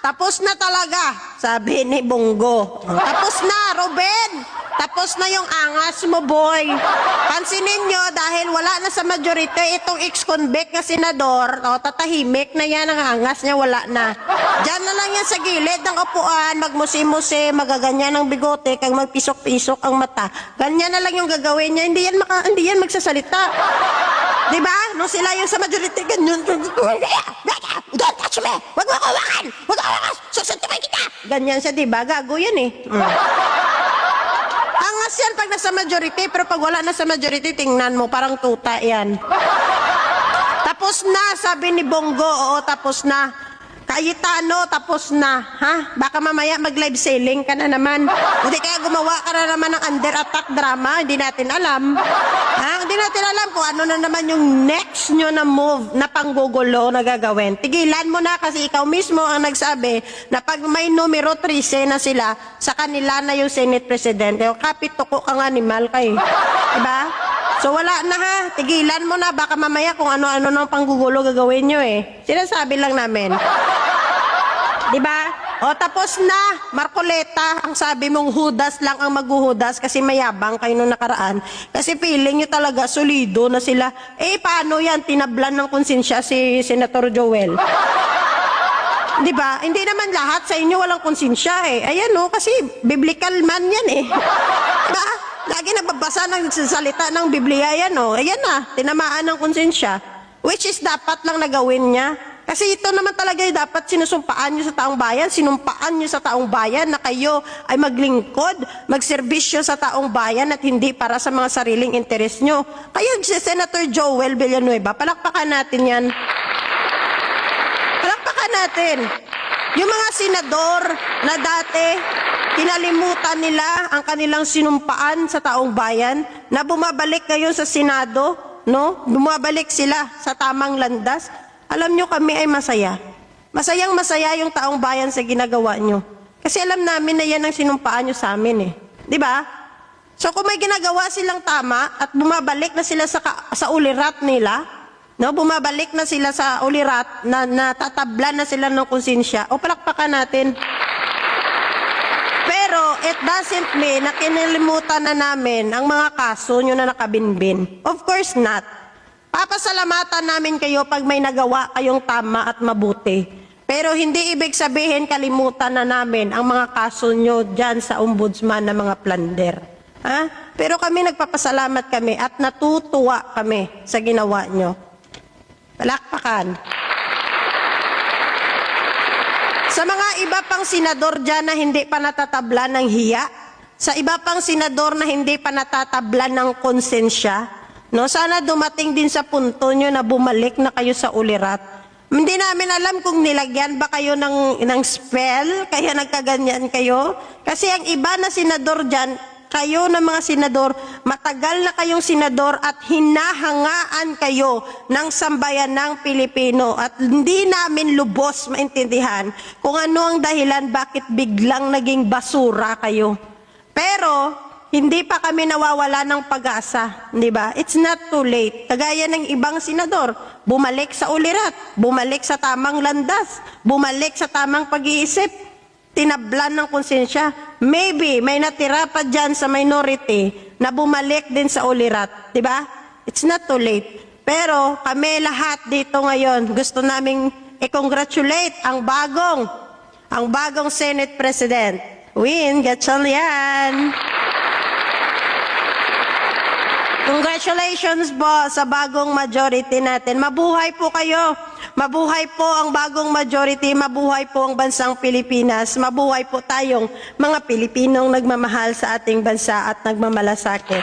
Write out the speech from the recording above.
Tapos na talaga, sabi ni Bongo. Tapos na, Ruben. Tapos na yung angas mo, boy. Pansinin nyo, dahil wala na sa majority, itong ex-convict na senador, tatahimik na yan, ang angas niya, wala na. Diyan na lang yan sa gilid ng upuan, magmusi-musi, magaganyan ng bigote, kang magpisok-pisok ang mata. Ganyan na lang yung gagawin niya, hindi yan magsasalita. Diba? Nung sila yung sa majority, ganyan. Don't touch me! Huwag mo kawakan! Huwag kawakan! Susuntukin kita! Ganyan siya, diba? Gago yan eh. Angas yan pag nasa majority, pero pag wala na sa majority, tingnan mo, parang tuta yan. Tapos na, sabi ni Bongo, oo, tapos na. Cayetano, tapos na. Ha? Baka mamaya mag-live selling ka na naman. Hindi kaya gumawa ka na naman ng under attack drama, hindi natin alam. Ha? Hindi natin alam kung ano na naman yung next nyo na move na panggugulo na gagawin. Tigilan mo na kasi ikaw mismo ang nagsabi na pag may numero 13 na sila, sa kanila na yung Senate President. Kapit tuko kang animal kayo. Diba? So wala na ha, tigilan mo na, baka mamaya kung ano-ano ng panggugulo gagawin nyo eh. Sinasabi lang namin. Diba? O tapos na, Marcoleta, ang sabi mong hudas lang ang maghuhudas kasi mayabang kayo nung nakaraan. Kasi feeling nyo talaga solido na sila. Eh paano yan, tinablan ng konsensya si Senator Joel? Diba? Hindi naman lahat sa inyo walang konsensya eh. Ayan o, kasi biblical man yan eh. Diba? Lagi nagbabasa ng salita ng Biblia yan, oh. Ayan na, tinamaan ng konsensya. Which is dapat lang nagawin niya. Kasi ito naman talaga yung dapat sinusumpaan niyo sa taong bayan. Sinumpaan niyo sa taong bayan na kayo ay maglingkod, magserbisyo sa taong bayan at hindi para sa mga sariling interes niyo. Kaya si Senator Joel Villanueva, palakpakan natin yan. Palakpakan natin. Yung mga senador na dati, kinalimutan nila ang kanilang sinumpaan sa taong bayan na bumabalik ngayon sa Senado, no? Bumabalik sila sa tamang landas. Alam nyo, kami ay masaya. Masayang masaya yung taong bayan sa ginagawa nyo. Kasi alam namin na yan ang sinumpaan nyo sa amin eh. Di ba? So kung may ginagawa silang tama at bumabalik na sila sa ulirat nila, no? Bumabalik na sila sa ulirat na natatablan na sila ng konsensya, o palakpakan natin. Pero it doesn't mean na kinilimutan na namin ang mga kaso nyo na nakabinbin. Of course not. Papasalamatan namin kayo pag may nagawa kayong tama at mabuti. Pero hindi ibig sabihin kalimutan na namin ang mga kaso nyo dyan sa ombudsman na mga plunder. Ha? Pero kami nagpapasalamat kami at natutuwa kami sa ginawa nyo. Palakpakan. Sa mga iba pang senador dyan na hindi pa natatabla ng hiya, sa iba pang senador na hindi pa natatabla ng konsensya, no, sana dumating din sa punto nyo na bumalik na kayo sa ulirat. Hindi namin alam kung nilagyan ba kayo ng spell, kaya nagkaganyan kayo. Kasi ang iba na senador dyan, kayo na mga senador, matagal na kayong senador at hinahangaan kayo ng sambayan ng Pilipino at hindi namin lubos maintindihan kung ano ang dahilan bakit biglang naging basura kayo. Pero hindi pa kami nawawala ng pag-asa, di ba? It's not too late. Kagaya ng ibang senador, bumalik sa ulirat, bumalik sa tamang landas, bumalik sa tamang pag-iisip, tinablan ng konsensya. Maybe may natira pa dyan sa minority na bumalik din sa ulirat. Diba? It's not too late. Pero kami lahat dito ngayon, gusto naming i-congratulate ang bagong Senate President. Win Gatchalian. Congratulations po sa bagong majority natin. Mabuhay po kayo. Mabuhay po ang bagong majority. Mabuhay po ang bansang Pilipinas. Mabuhay po tayong mga Pilipinong nagmamahal sa ating bansa at nagmamalasakit.